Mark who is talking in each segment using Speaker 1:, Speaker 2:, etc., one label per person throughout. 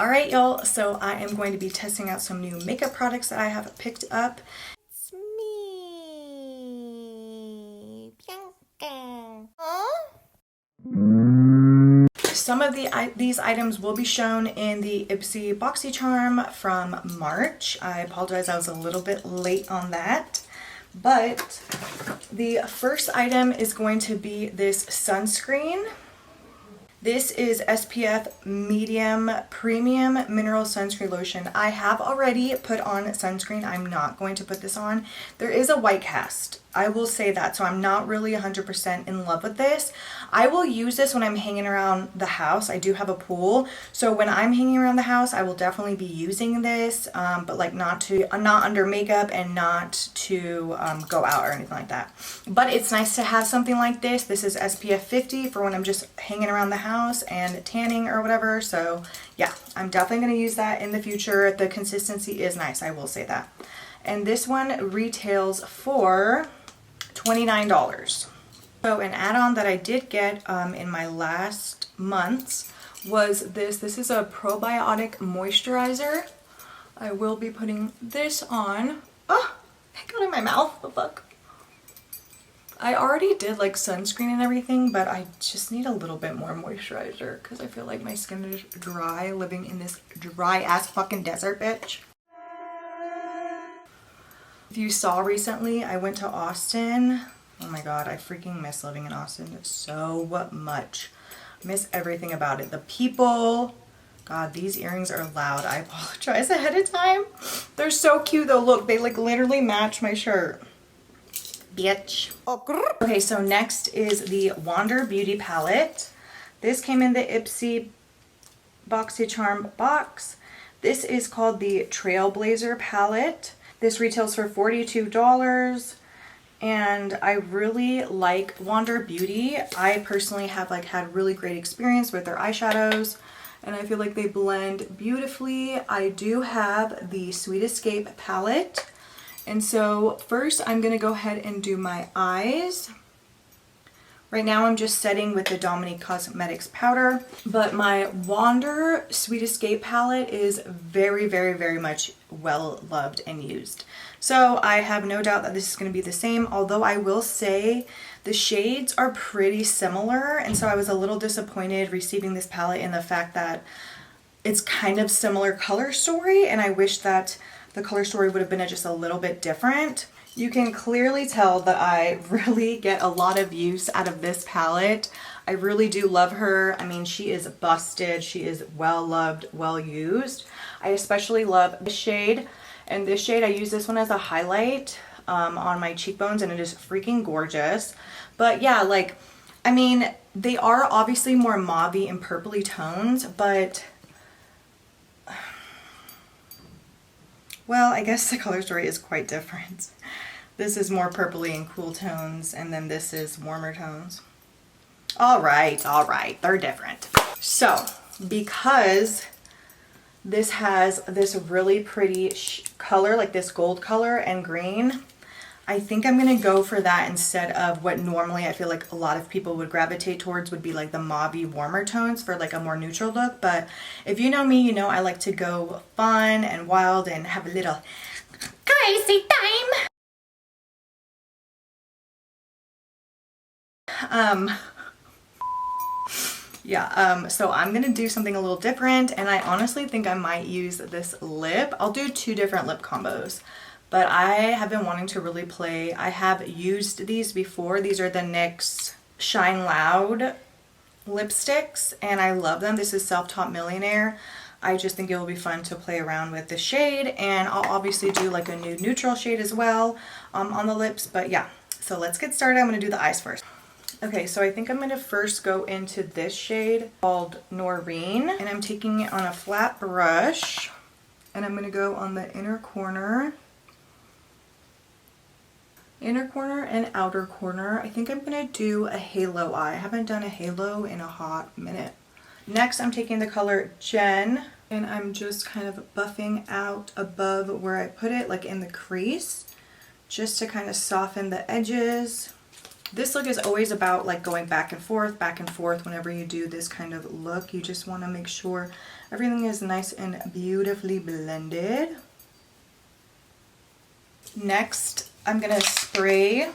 Speaker 1: All right, y'all, so I am going to be testing out some new makeup products that I have picked up.
Speaker 2: It's me, Bianca.
Speaker 1: Some of these items will be shown in the Ipsy boxycharm from March. I apologize, I was a little bit late on that. But the first item is going to be this sunscreen. This is SPF Medium Premium Mineral Sunscreen Lotion. I have already put on sunscreen. I'm not going to put this on. There is a white cast. I will say that, so I'm not really 100% in love with this. I will use this when I'm hanging around the house. I do have a pool, so when I'm hanging around the house, I will definitely be using this, but like not under makeup and not to go out or anything like that. But it's nice to have something like this. This is SPF 50 for when I'm just hanging around the house and tanning or whatever. So yeah, I'm definitely going to use that in the future. The consistency is nice, I will say that. And this one retails for $29. So an add-on that I did get in my last months was this. This is a probiotic moisturizer. I will be putting this on. Oh, it got in my mouth. The fuck. I already did like sunscreen and everything, but I just need a little bit more moisturizer because I feel like my skin is dry living in this dry ass fucking desert, bitch. If you saw recently, I went to Austin. Oh my god, I freaking miss living in Austin so much. I miss everything about it. The people. God, these earrings are loud. I apologize ahead of time. They're so cute though. Look, they like literally match my shirt. Bitch. Okay, so next is the Wander Beauty Palette. This came in the Ipsy boxycharm box. This is called the Trailblazer Palette. This retails for $42, and I really like Wander Beauty. I personally have like had really great experience with their eyeshadows, and I feel like they blend beautifully. I do have the Sweet Escape palette, and so first I'm gonna go ahead and do my eyes. Right now I'm just setting with the Dominique Cosmetics powder, but my Wander Sweet Escape palette is very, very, very much well loved and used. So I have no doubt that this is going to be the same, although I will say the shades are pretty similar, and so I was a little disappointed receiving this palette in the fact that it's kind of similar color story, and I wish that the color story would have been just a little bit different. You can clearly tell that I really get a lot of use out of this palette. I really do love her. I mean, she is busted. She is well loved, well used. I especially love this shade. And this shade, I use this one as a highlight on my cheekbones, and it is freaking gorgeous. But yeah, like, I mean, they are obviously more mauve-y and purpley tones, but well, I guess the color story is quite different. This is more purpley and cool tones, and then this is warmer tones. All right, they're different. So, because this has this really pretty color, like this gold color and green, I think I'm gonna go for that instead of what normally I feel like a lot of people would gravitate towards would be like the mauve-y warmer tones for like a more neutral look. But if you know me, you know I like to go fun and wild and have a little crazy time. So I'm gonna do something a little different, and I honestly think I might use this lip. I'll do two different lip combos, but I have been wanting to really play. I have used these before. These are the NYX Shine Loud lipsticks, and I love them. This is Self-Taught Millionaire. I just think it will be fun to play around with the shade, and I'll obviously do like a nude neutral shade as well on the lips. But yeah, so let's get started. I'm gonna do the eyes first. Okay, so I think I'm gonna first go into this shade called Noreen, and I'm taking it on a flat brush, and I'm gonna go on the inner corner and outer corner. I think I'm gonna do a halo eye. I haven't done a halo in a hot minute. Next, I'm taking the color Jen, and I'm just kind of buffing out above where I put it, like in the crease, just to kind of soften the edges. This look is always about like going back and forth whenever you do this kind of look. You just want to make sure everything is nice and beautifully blended. Next, I'm going to spray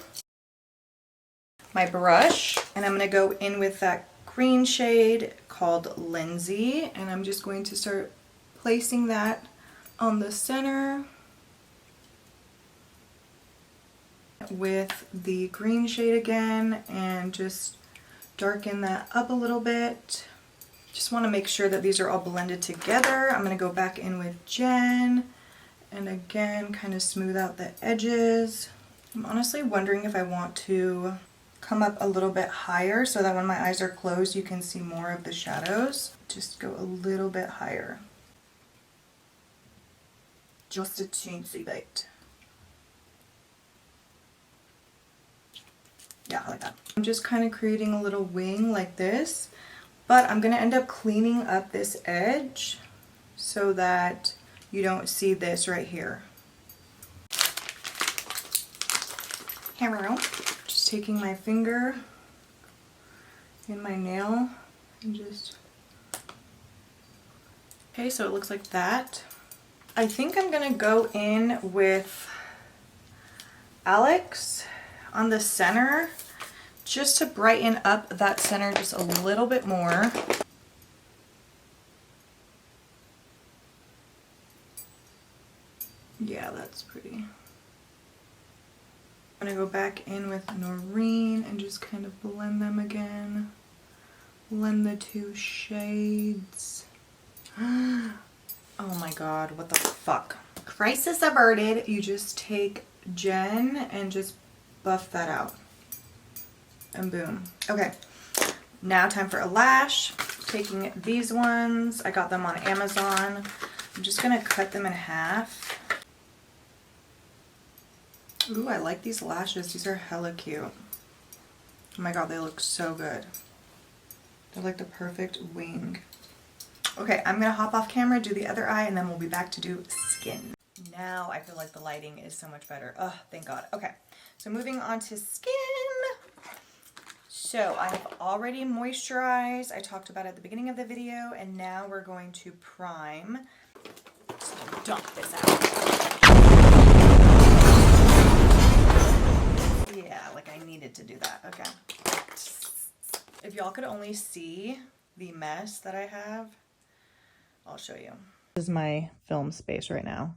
Speaker 1: my brush and I'm going to go in with that green shade called Lindsay, and I'm just going to start placing that on the center with the green shade again and just darken that up a little bit. Just want to make sure that these are all blended together. I'm going to go back in with Jen and again kind of smooth out the edges. I'm honestly wondering if I want to come up a little bit higher so that when my eyes are closed you can see more of the shadows. Just go a little bit higher. Just a teensy bit. Yeah, I like that. I'm just kind of creating a little wing like this, but I'm going to end up cleaning up this edge so that you don't see this right here. Hammer. Just taking my finger in my nail and just... Okay, so it looks like that. I think I'm going to go in with Alex on the center just to brighten up that center just a little bit more. Yeah, that's pretty. I'm gonna go back in with Noreen and just kind of blend them again. Blend the two shades. Oh my god, what the fuck. Crisis averted. You just take Jen and just buff that out. And boom. Okay, now time for a lash. Taking these ones, I got them on Amazon. I'm just gonna cut them in half. Ooh, I like these lashes. These are hella cute. Oh my god, they look so good. They're like the perfect wing. Okay, I'm gonna hop off camera, do the other eye, and then we'll be back to do skin. Now I feel like the lighting is so much better. Oh, thank god. Okay, so moving on to skin. So I have already moisturized. I talked about it at the beginning of the video, and now we're going to prime. Just gonna dump this out. Yeah, like I needed to do that. Okay. If y'all could only see the mess that I have, I'll show you. This is my film space right now.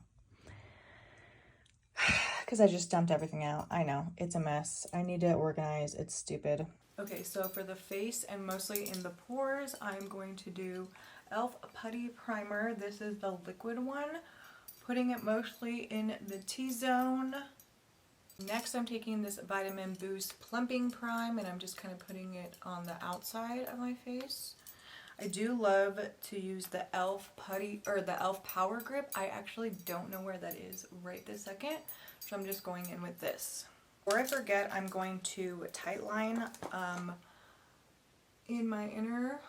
Speaker 1: Because I just dumped everything out. I know, it's a mess. I need to organize. It's stupid. Okay, so for the face and mostly in the pores, I'm going to do e.l.f. Putty Primer. This is the liquid one. Putting it mostly in the T-zone. Next, I'm taking this Vitamin Boost Plumping Prime and I'm just kind of putting it on the outside of my face. I do love to use the e.l.f. Putty or the e.l.f. Power Grip. I actually don't know where that is right this second, so I'm just going in with this. Before I forget, I'm going to tightline in my inner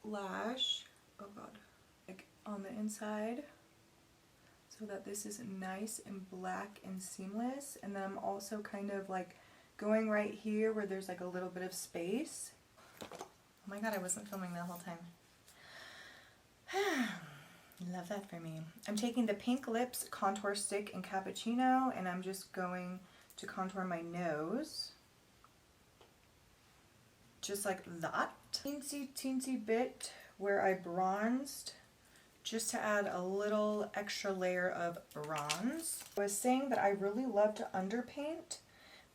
Speaker 1: lash, oh god, like on the inside, so that this is nice and black and seamless. And then I'm also kind of like going right here where there's like a little bit of space. Oh my god, I wasn't filming the whole time. Love that for me. I'm taking the Pink Lips Contour Stick in Cappuccino and I'm just going to contour my nose. Just like that. Teensy bit where I bronzed, just to add a little extra layer of bronze. I was saying that I really love to underpaint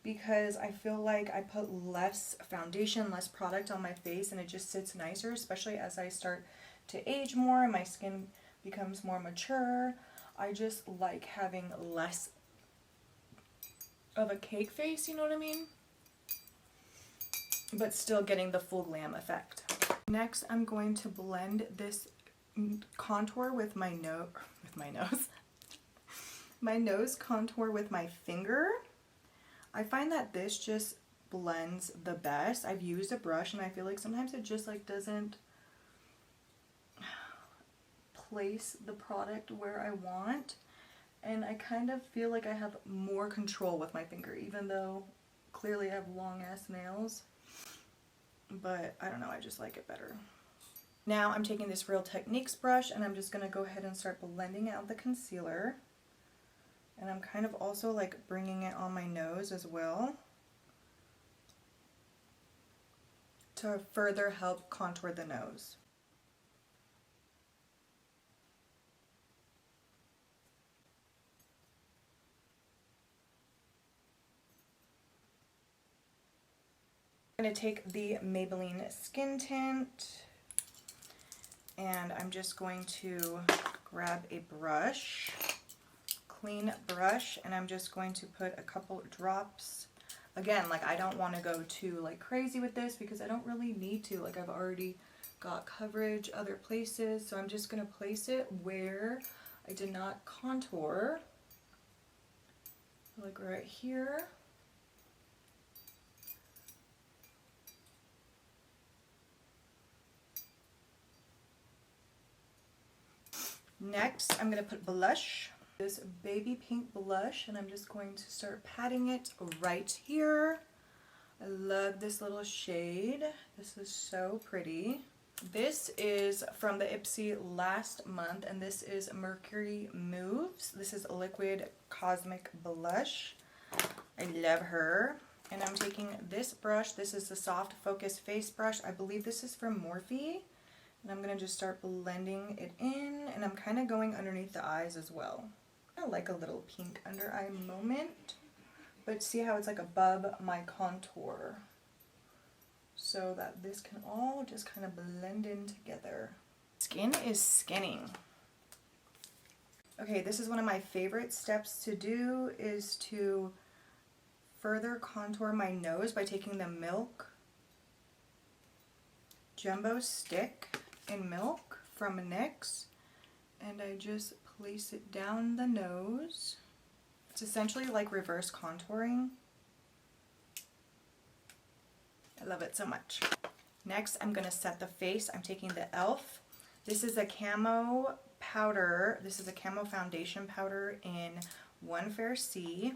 Speaker 1: because I feel like I put less foundation, less product on my face, and it just sits nicer, especially as I start to age more and my skin becomes more mature. I just like having less of a cake face, you know what I mean? But still getting the full glam effect. Next, I'm going to blend this contour with my nose, my nose contour with my finger. I find that this just blends the best. I've used a brush and I feel like sometimes it just like doesn't place the product where I want, and I kind of feel like I have more control with my finger, even though clearly have long ass nails, but I don't know, I just like it better. Now I'm taking this Real Techniques brush and I'm just going to go ahead and start blending out the concealer. And I'm kind of also like bringing it on my nose as well to further help contour the nose. I'm going to take the Maybelline Skin Tint and I'm just going to grab a brush, clean brush, and I'm just going to put a couple drops. Again, like I don't want to go too like crazy with this because I don't really need to. Like I've already got coverage other places, so I'm just going to place it where I did not contour, like right here. Next, I'm going to put blush, this baby pink blush, and I'm just going to start patting it right here. I love this little shade. This is so pretty. This is from the Ipsy last month, and this is Mercury Moves. This is a liquid cosmic blush. I love her. And I'm taking this brush. This is the Soft Focus Face Brush. I believe this is from Morphe. And I'm going to just start blending it in, and I'm kind of going underneath the eyes as well. I like a little pink under eye moment, but see how it's like above my contour, so that this can all just kind of blend in together. Skin is skinning. Okay, this is one of my favorite steps to do, is to further contour my nose by taking the Milk Jumbo Stick in Milk from NYX, and I just place it down the nose. It's essentially like reverse contouring. I love it so much. Next, I'm going to set the face. I'm taking the e.l.f. This is a camo powder. This is a camo foundation powder in One Fair C,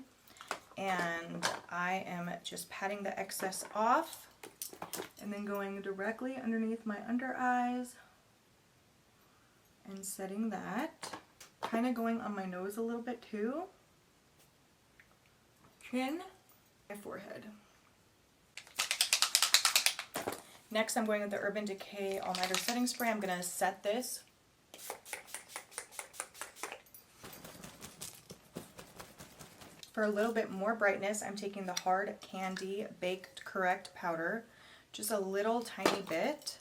Speaker 1: and I am just patting the excess off and then going directly underneath my under eyes and setting that. Kind of going on my nose a little bit too. Chin, my forehead. Next, I'm going with the Urban Decay All Nighter Setting Spray. I'm going to set this. For a little bit more brightness, I'm taking the Hard Candy Baked Correct powder. Just a little tiny bit,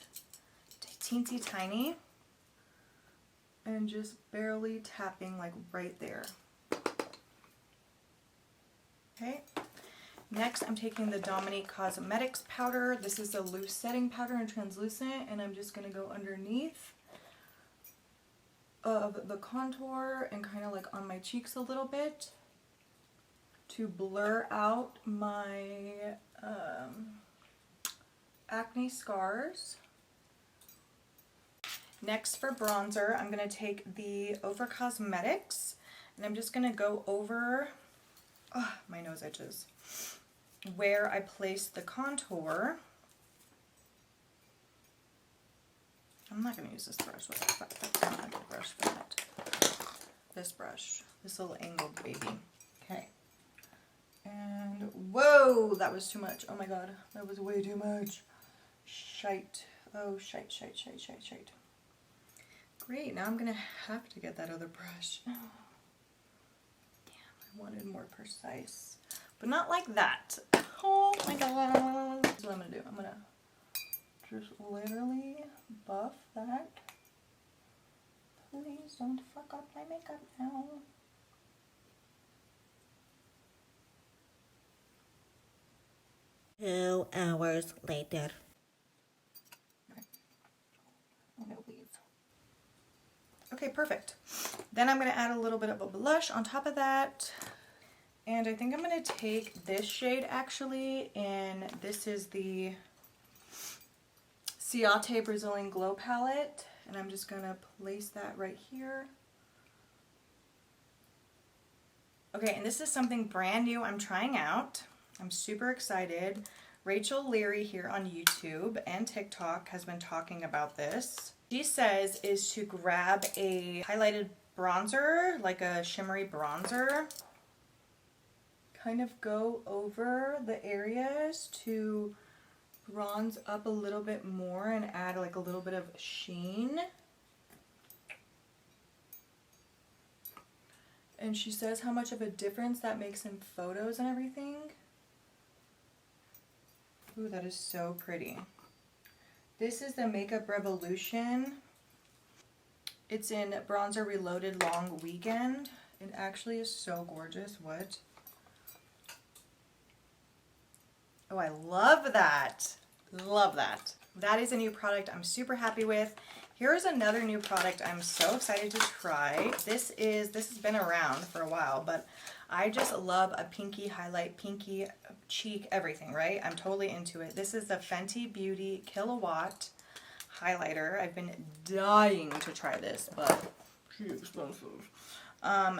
Speaker 1: teensy tiny, and just barely tapping like right there. Okay. Next, I'm taking the Dominique Cosmetics powder. This is a loose setting powder and translucent, and I'm just going to go underneath of the contour and kind of like on my cheeks a little bit to blur out my acne scars. Next, for bronzer, I'm going to take the Ofra Cosmetics, and I'm just going to go over my nose edges where I placed the contour. I'm not going to use this brush. That's not a good brush for that. This brush, this little angled baby. Okay. And whoa, that was too much. Oh my god, that was way too much. Shite. Oh, shite, shite, shite, shite, shite. Great, now I'm going to have to get that other brush. Damn, I wanted more precise. But not like that. Oh my god. This is what I'm going to do. I'm going to just literally buff that. Please don't fuck up my makeup now.
Speaker 2: Two hours later.
Speaker 1: I'm going to leave. Okay, perfect. Then I'm going to add a little bit of a blush on top of that. And I think I'm going to take this shade actually, and this is the Ciate Brazilian Glow Palette. And I'm just going to place that right here. Okay, and this is something brand new I'm trying out. I'm super excited. Rachel Leary here on YouTube and TikTok has been talking about this. She says is to grab a highlighted bronzer, like a shimmery bronzer, kind of go over the areas to bronze up a little bit more and add like a little bit of sheen. And she says how much of a difference that makes in photos and everything. Ooh, that is so pretty. This is the Makeup Revolution. It's in Bronzer Reloaded Long Weekend. It actually is so gorgeous. What? Oh, I love that. Love that. That is a new product I'm super happy with. Here's another new product I'm so excited to try. This has been around for a while, but I just love a pinky highlight, pinky cheek, everything, right? I'm totally into it. This is the Fenty Beauty Kilowatt highlighter. I've been dying to try this, but it's expensive.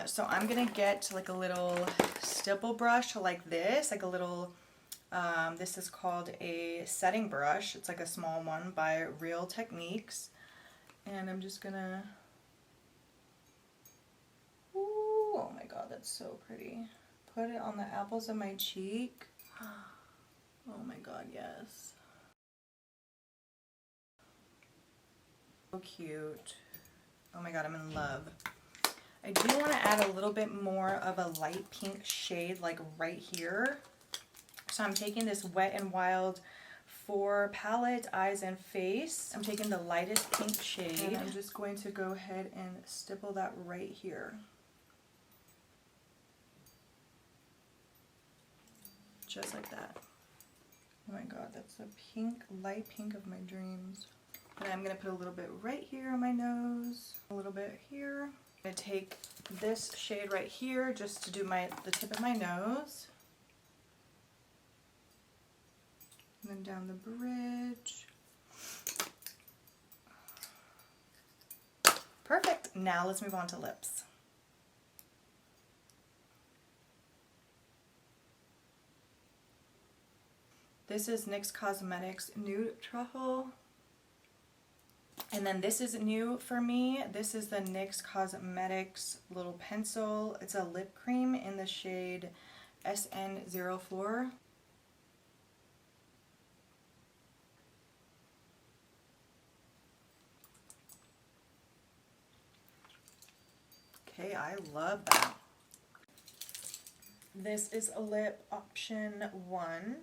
Speaker 1: So I'm gonna get like a little stipple brush like this, like a little, this is called a setting brush. It's like a small one by Real Techniques. And I'm just gonna, ooh, oh my god, that's so pretty. Put it on the apples of my cheek. Oh my god, yes. So cute. Oh my god, I'm in love. I do want to add a little bit more of a light pink shade like right here. So I'm taking this Wet n Wild for palette, eyes, and face. I'm taking the lightest pink shade. And I'm just going to go ahead and stipple that right here. Just like that. Oh my god, that's the pink, light pink of my dreams. And I'm going to put a little bit right here on my nose, a little bit here. I'm going to take this shade right here just to do the tip of my nose. And then down the bridge. Perfect. Now let's move on to lips. This is NYX Cosmetics Nude Truffle. And then this is new for me. This is the NYX Cosmetics little pencil. It's a lip cream in the shade SN04. Okay, I love that. This is a lip option 1.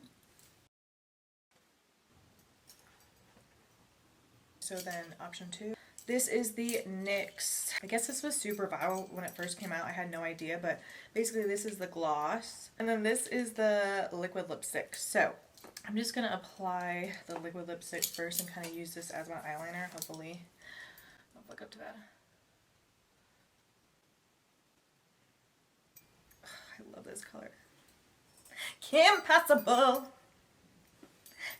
Speaker 1: So then option 2. This is the NYX. I guess this was super viral when it first came out. I had no idea, but basically this is the gloss. And then this is the liquid lipstick. So I'm just gonna apply the liquid lipstick first and kind of use this as my eyeliner, hopefully. I'll look up to that. I love this color. Kim Possible.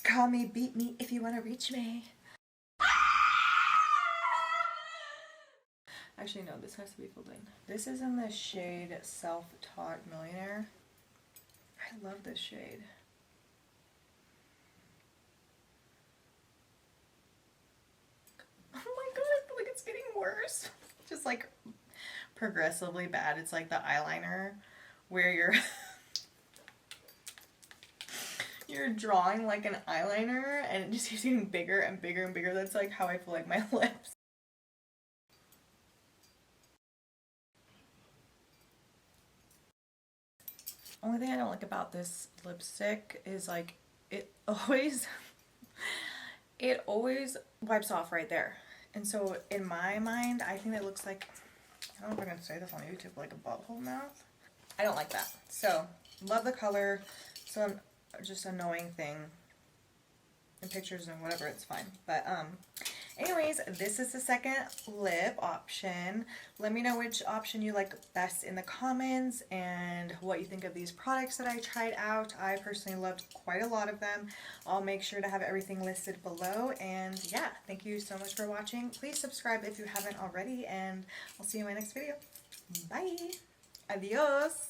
Speaker 1: Call me, beat me if you want to reach me. Actually, no, this has to be filled in. This is in the shade Self-Taught Millionaire. I love this shade. Oh my god, I feel like it's getting worse. Just like progressively bad. It's like the eyeliner where you're drawing like an eyeliner and it just keeps getting bigger and bigger and bigger. That's like how I feel like my lips. Only thing I don't like about this lipstick is like it always wipes off right there. And so in my mind, I think it looks like, I don't know if I can say this on YouTube, like a butthole mouth. I don't like that. So love the color. So just annoying thing in pictures and whatever, it's fine. But anyways, this is the second lip option. Let me know which option you like best in the comments and what you think of these products that I tried out. I personally loved quite a lot of them. I'll make sure to have everything listed below. And yeah, thank you so much for watching. Please subscribe if you haven't already, and I'll see you in my next video. Bye. Adios.